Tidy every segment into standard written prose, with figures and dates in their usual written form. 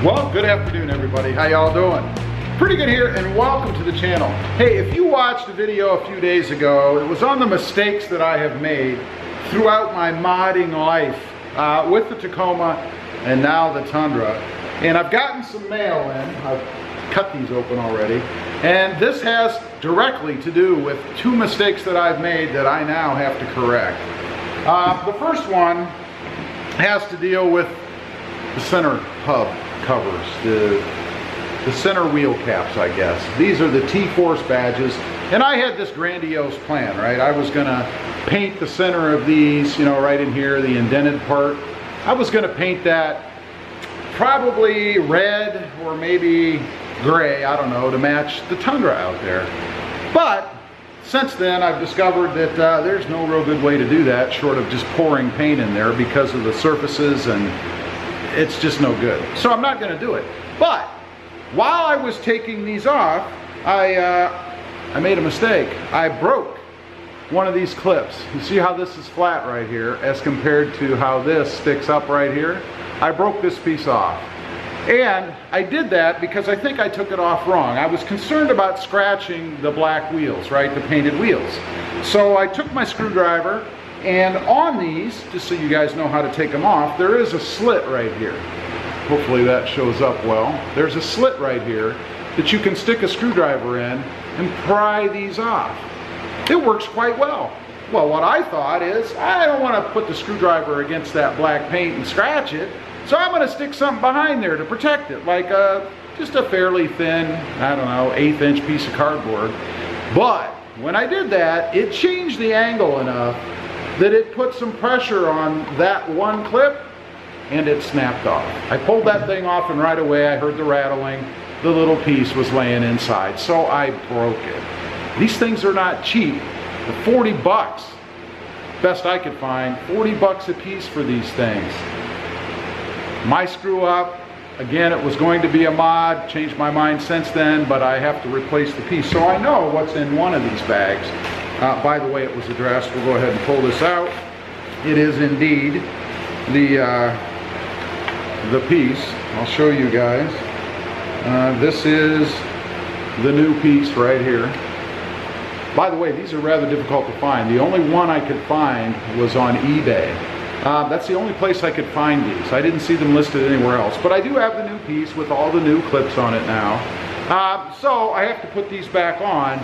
Well, good afternoon everybody. How y'all doing? Pretty good here, and welcome to the channel. Hey, if you watched a video a few days ago, it was on the mistakes that I have made throughout my modding life with the Tacoma and now the Tundra. And I've gotten some mail in. I've cut these open already. And this has directly to do with two mistakes that I've made that I now have to correct. The first one has to deal with the center hub covers, the center wheel caps, I guess. These are the T-Force badges, and I had this grandiose plan, right? I was gonna paint the center of these, you know, right in here, the indented part. I was gonna paint that probably red or maybe gray, I don't know, to match the Tundra out there. But since then, I've discovered that there's no real good way to do that short of just pouring paint in there because of the surfaces, and it's just no good. So I'm not gonna do it. But while I was taking these off, I made a mistake. I broke one of these clips. You see how this is flat right here as compared to how this sticks up right here? I broke this piece off. And I did that because I think I took it off wrong. I was concerned about scratching the black wheels, right? The painted wheels. So I took my screwdriver, and on these, just so you guys know how to take them off, there is a slit right here. Hopefully that shows up well. There's a slit right here that you can stick a screwdriver in and pry these off. It works quite well. Well, what I thought is, I don't want to put the screwdriver against that black paint and scratch it, so I'm going to stick something behind there to protect it, like just a fairly thin, I don't know, 1/8 inch piece of cardboard. But when I did that, it changed the angle enough that it put some pressure on that one clip, and it snapped off. I pulled that thing off, and right away I heard the rattling. The little piece was laying inside, so I broke it. These things are not cheap. They're 40 bucks. Best I could find, 40 bucks a piece for these things. My screw up. Again, it was going to be a mod. Changed my mind since then, but I have to replace the piece. So I know what's in one of these bags. By the way, it was addressed. We'll go ahead and pull this out. It is indeed the piece. I'll show you guys. This is the new piece right here. By the way, these are rather difficult to find. The only one I could find was on eBay. That's the only place I could find these. I didn't see them listed anywhere else. But I do have the new piece with all the new clips on it now. So I have to put these back on.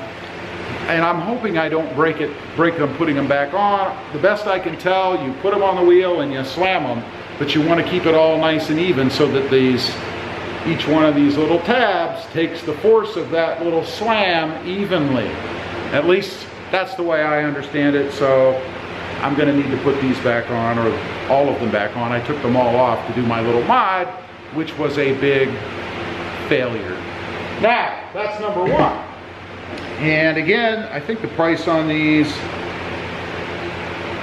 And I'm hoping I don't break them putting them back on. The best I can tell, you put them on the wheel and you slam them, but you want to keep it all nice and even so that each one of these little tabs takes the force of that little slam evenly. At least that's the way I understand it. So I'm going to need to put these back on, or all of them back on. I took them all off to do my little mod, which was a big failure. Now, that's number one. And again, I think the price on these,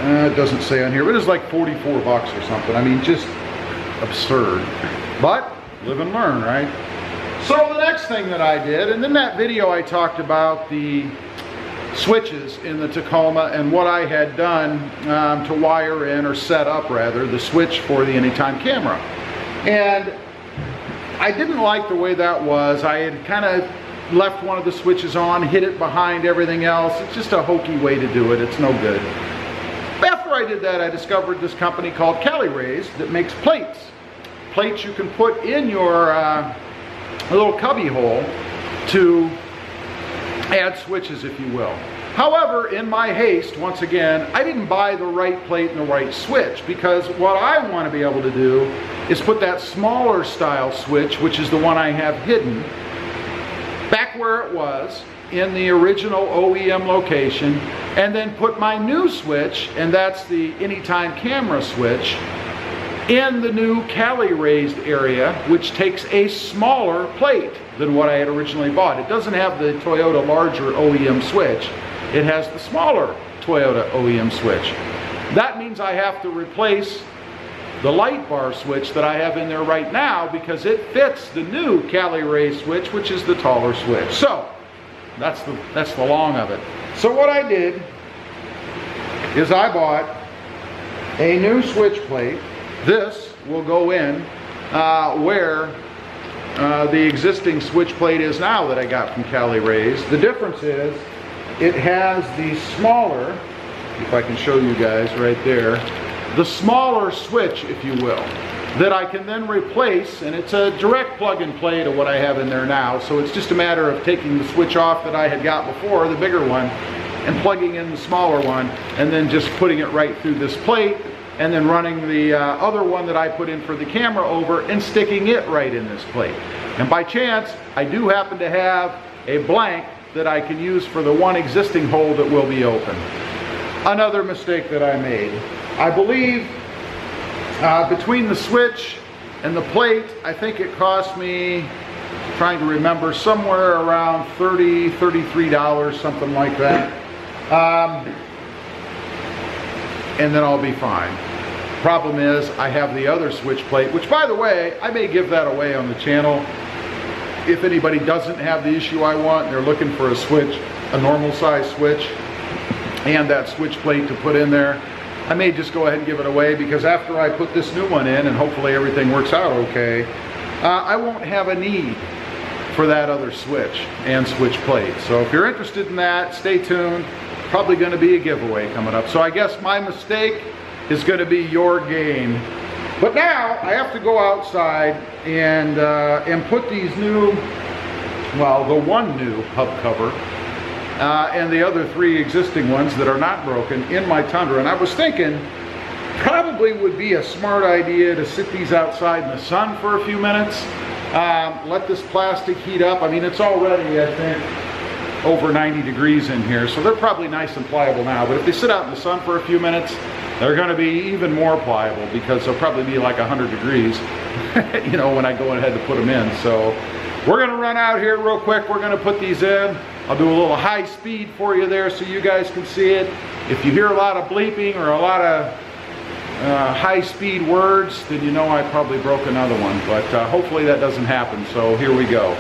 it doesn't say on here, but it's like 44 bucks or something. I mean, just absurd. But live and learn, right? So the next thing that I did, and in that video I talked about the switches in the Tacoma and what I had done to wire in, or set up rather, the switch for the anytime camera. And I didn't like the way that was. I had kind of left one of the switches on, hid it behind everything else. It's just a hokey way to do it. It's no good. After I did that, I discovered this company called Cali Rays that makes plates. Plates you can put in your little cubby hole to add switches, if you will. However, in my haste, once again, I didn't buy the right plate and the right switch, because what I want to be able to do is put that smaller style switch, which is the one I have hidden, back where it was in the original OEM location, and then put my new switch, and that's the anytime camera switch, in the new Cali raised area, which takes a smaller plate than what I had originally bought. It doesn't have the Toyota larger OEM switch. It has the smaller Toyota OEM switch. That means I have to replace the light bar switch that I have in there right now, because it fits the new Cali Ray switch, which is the taller switch. So that's the long of it. So what I did is I bought a new switch plate. This will go in where the existing switch plate is now that I got from Cali Rays. The difference is it has the smaller, if I can show you guys right there, the smaller switch, if you will, that I can then replace, and it's a direct plug and play to what I have in there now, so it's just a matter of taking the switch off that I had got before, the bigger one, and plugging in the smaller one, and then just putting it right through this plate, and then running the other one that I put in for the camera over and sticking it right in this plate. And by chance, I do happen to have a blank that I can use for the one existing hole that will be open. Another mistake that I made. I believe between the switch and the plate, I think it cost me, trying to remember, somewhere around $30, $33, something like that. And then I'll be fine. Problem is, I have the other switch plate, which, by the way, I may give that away on the channel. If anybody doesn't have the issue I want, and they're looking for a switch, a normal size switch, and that switch plate to put in there, I may just go ahead and give it away, because after I put this new one in and hopefully everything works out okay, I won't have a need for that other switch and switch plate. So if you're interested in that, stay tuned. Probably going to be a giveaway coming up. So I guess my mistake is going to be your gain. But now I have to go outside and put these new, well, the one new hub cover and the other 3 existing ones that are not broken in my Tundra. And I was thinking probably would be a smart idea to sit these outside in the sun for a few minutes, let this plastic heat up. I mean, it's already, I think, over 90 degrees in here, so they're probably nice and pliable now, but if they sit out in the sun for a few minutes, they're going to be even more pliable, because they'll probably be like 100 degrees you know, when I go ahead to put them in. So we're going to run out here real quick. We're going to put these in. I'll do a little high speed for you there so you guys can see it. If you hear a lot of bleeping or a lot of high speed words, then you know I probably broke another one, but hopefully that doesn't happen. So here we go.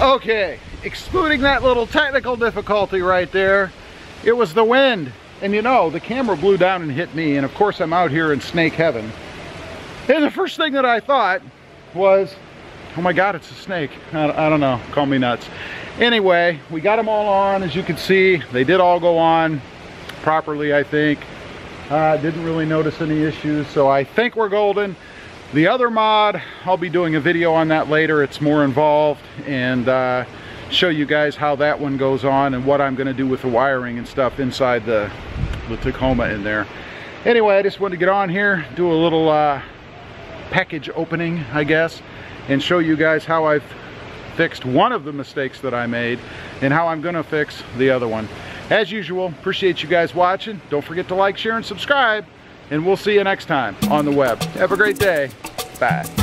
Okay, excluding that little technical difficulty right there, it was the wind. And you know, the camera blew down and hit me, and of course I'm out here in snake heaven. And the first thing that I thought was, oh my God, it's a snake. I don't know, call me nuts. Anyway, we got them all on, as you can see. They did all go on properly, I think. Didn't really notice any issues, so I think we're golden. The other mod, I'll be doing a video on that later. It's more involved, and show you guys how that one goes on and what I'm going to do with the wiring and stuff inside the Tacoma in there. Anyway, I just wanted to get on here, do a little package opening, I guess, and show you guys how I've fixed one of the mistakes that I made and how I'm going to fix the other one. As usual, appreciate you guys watching. Don't forget to like, share, and subscribe. And we'll see you next time on the web. Have a great day. Bye.